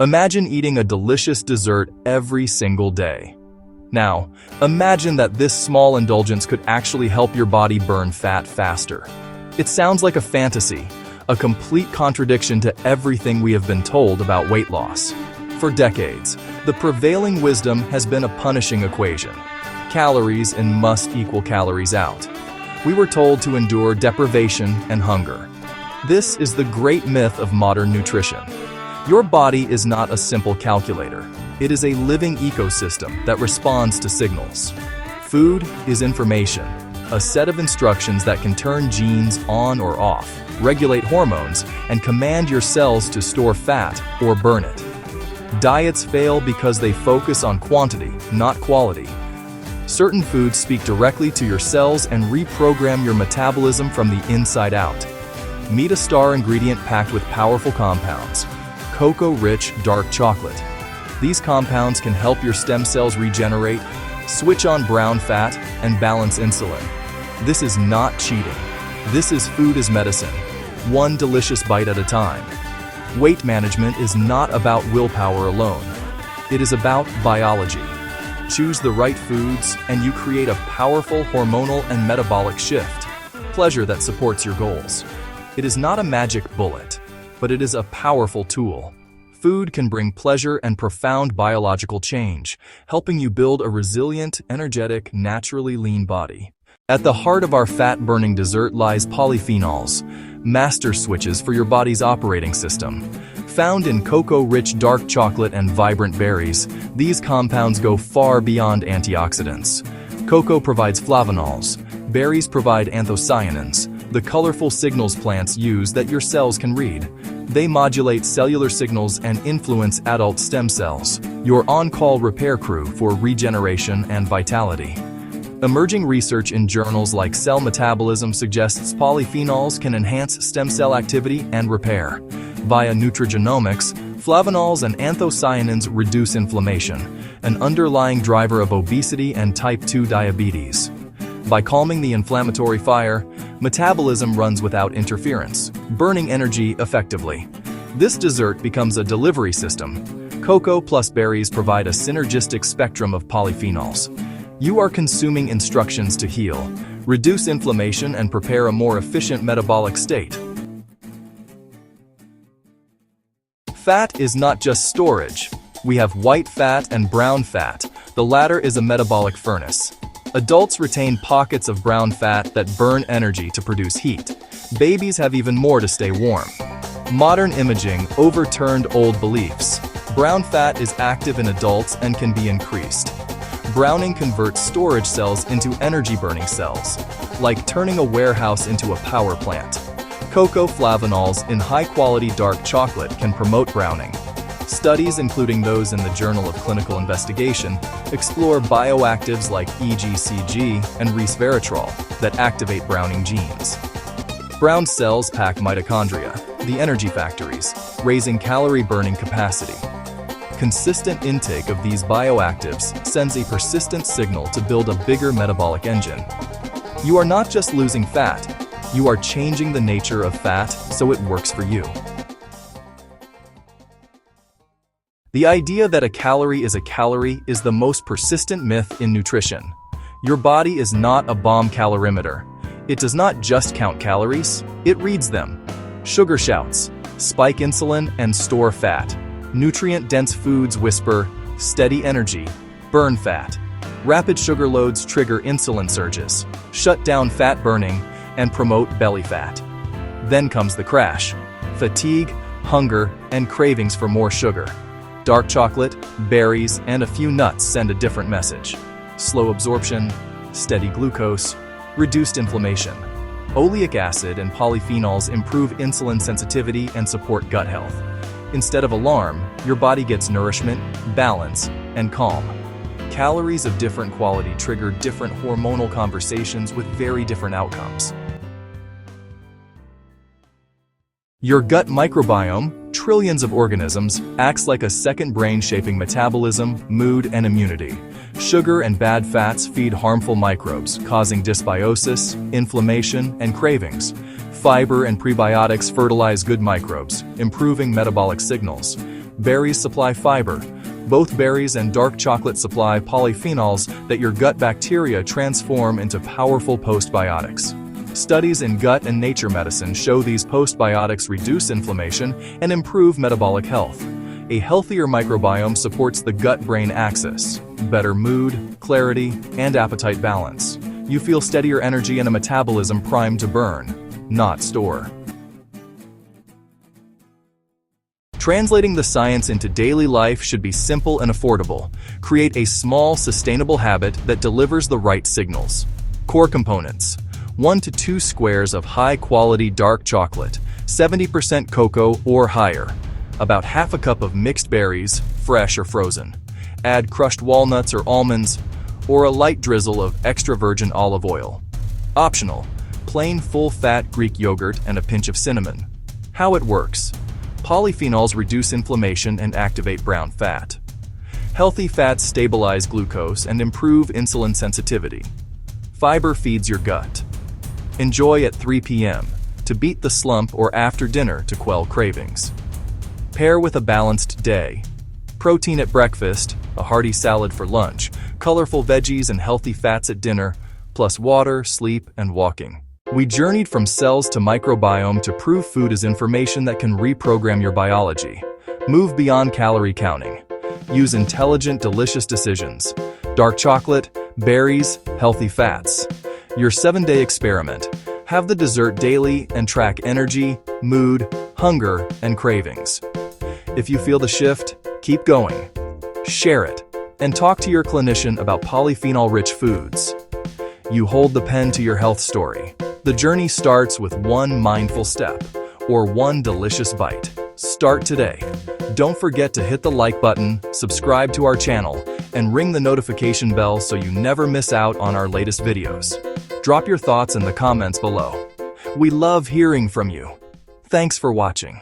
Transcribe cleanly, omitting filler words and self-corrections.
Imagine eating a delicious dessert every single day. Now, imagine that this small indulgence could actually help your body burn fat faster. It sounds like a fantasy, a complete contradiction to everything we have been told about weight loss. For decades, the prevailing wisdom has been a punishing equation. Calories in must equal calories out. We were told to endure deprivation and hunger. This is the great myth of modern nutrition. Your body is not a simple calculator. It is a living ecosystem that responds to signals. Food is information, a set of instructions that can turn genes on or off, regulate hormones, and command your cells to store fat or burn it. Diets fail because they focus on quantity, not quality. Certain foods speak directly to your cells and reprogram your metabolism from the inside out. Meet a star ingredient packed with powerful compounds. Cocoa-rich dark chocolate. These compounds can help your stem cells regenerate, switch on brown fat, and balance insulin. This is not cheating. This is food as medicine, one delicious bite at a time. Weight management is not about willpower alone. It is about biology. Choose the right foods, and you create a powerful hormonal and metabolic shift. Pleasure that supports your goals. It is not a magic bullet, but it is a powerful tool. Food can bring pleasure and profound biological change, helping you build a resilient, energetic, naturally lean body. At the heart of our fat-burning dessert lies polyphenols, master switches for your body's operating system. Found in cocoa-rich dark chocolate and vibrant berries, these compounds go far beyond antioxidants. Cocoa provides flavonols, berries provide anthocyanins, the colorful signals plants use that your cells can read. They modulate cellular signals and influence adult stem cells, your on-call repair crew for regeneration and vitality. Emerging research in journals like Cell Metabolism suggests polyphenols can enhance stem cell activity and repair. Via nutrigenomics, flavonols and anthocyanins reduce inflammation, an underlying driver of obesity and type 2 diabetes. By calming the inflammatory fire, metabolism runs without interference, burning energy effectively. This dessert becomes a delivery system. Cocoa plus berries provide a synergistic spectrum of polyphenols. You are consuming instructions to heal, reduce inflammation, and prepare a more efficient metabolic state. Fat is not just storage. We have white fat and brown fat. The latter is a metabolic furnace. Adults retain pockets of brown fat that burn energy to produce heat. Babies have even more to stay warm. Modern imaging overturned old beliefs. Brown fat is active in adults and can be increased. Browning converts storage cells into energy-burning cells, like turning a warehouse into a power plant. Cocoa flavonols in high-quality dark chocolate can promote browning. Studies, including those in the Journal of Clinical Investigation, explore bioactives like EGCG and resveratrol that activate browning genes. Brown cells pack mitochondria, the energy factories, raising calorie-burning capacity. Consistent intake of these bioactives sends a persistent signal to build a bigger metabolic engine. You are not just losing fat, you are changing the nature of fat so it works for you. The idea that a calorie is the most persistent myth in nutrition. Your body is not a bomb calorimeter. It does not just count calories, it reads them. Sugar shouts, spike insulin, and store fat. Nutrient-dense foods whisper, steady energy, burn fat. Rapid sugar loads trigger insulin surges, shut down fat burning, and promote belly fat. Then comes the crash. Fatigue, hunger, and cravings for more sugar. Dark chocolate, berries, and a few nuts send a different message. Slow absorption, steady glucose, reduced inflammation. Oleic acid and polyphenols improve insulin sensitivity and support gut health. Instead of alarm, your body gets nourishment, balance, and calm. Calories of different quality trigger different hormonal conversations with very different outcomes. Your gut microbiome, trillions of organisms, acts like a second brain shaping metabolism, mood, and immunity. Sugar and bad fats feed harmful microbes, causing dysbiosis, inflammation, and cravings. Fiber and prebiotics fertilize good microbes, improving metabolic signals. Berries supply fiber. Both berries and dark chocolate supply polyphenols that your gut bacteria transform into powerful postbiotics. Studies in gut and nature medicine show these postbiotics reduce inflammation and improve metabolic health. A healthier microbiome supports the gut-brain axis, better mood, clarity, and appetite balance. You feel steadier energy and a metabolism primed to burn, not store. Translating the science into daily life should be simple and affordable. Create a small, sustainable habit that delivers the right signals. Core components: 1 to 2 squares of high-quality dark chocolate, 70% cocoa or higher. About half a cup of mixed berries, fresh or frozen. Add crushed walnuts or almonds, or a light drizzle of extra virgin olive oil. Optional: plain full-fat Greek yogurt and a pinch of cinnamon. How it works: polyphenols reduce inflammation and activate brown fat. Healthy fats stabilize glucose and improve insulin sensitivity. Fiber feeds your gut. Enjoy at 3 p.m. to beat the slump or after dinner to quell cravings. Pair with a balanced day. Protein at breakfast, a hearty salad for lunch, colorful veggies and healthy fats at dinner, plus water, sleep, and walking. We journeyed from cells to microbiome to prove food is information that can reprogram your biology. Move beyond calorie counting. Use intelligent, delicious decisions. Dark chocolate, berries, healthy fats. Your 7-day experiment. Have the dessert daily and track energy, mood, hunger, and cravings. If you feel the shift, keep going. Share it, and talk to your clinician about polyphenol-rich foods. You hold the pen to your health story. The journey starts with one mindful step, or one delicious bite. Start today. Don't forget to hit the like button, subscribe to our channel, and ring the notification bell so you never miss out on our latest videos. Drop your thoughts in the comments below. We love hearing from you. Thanks for watching.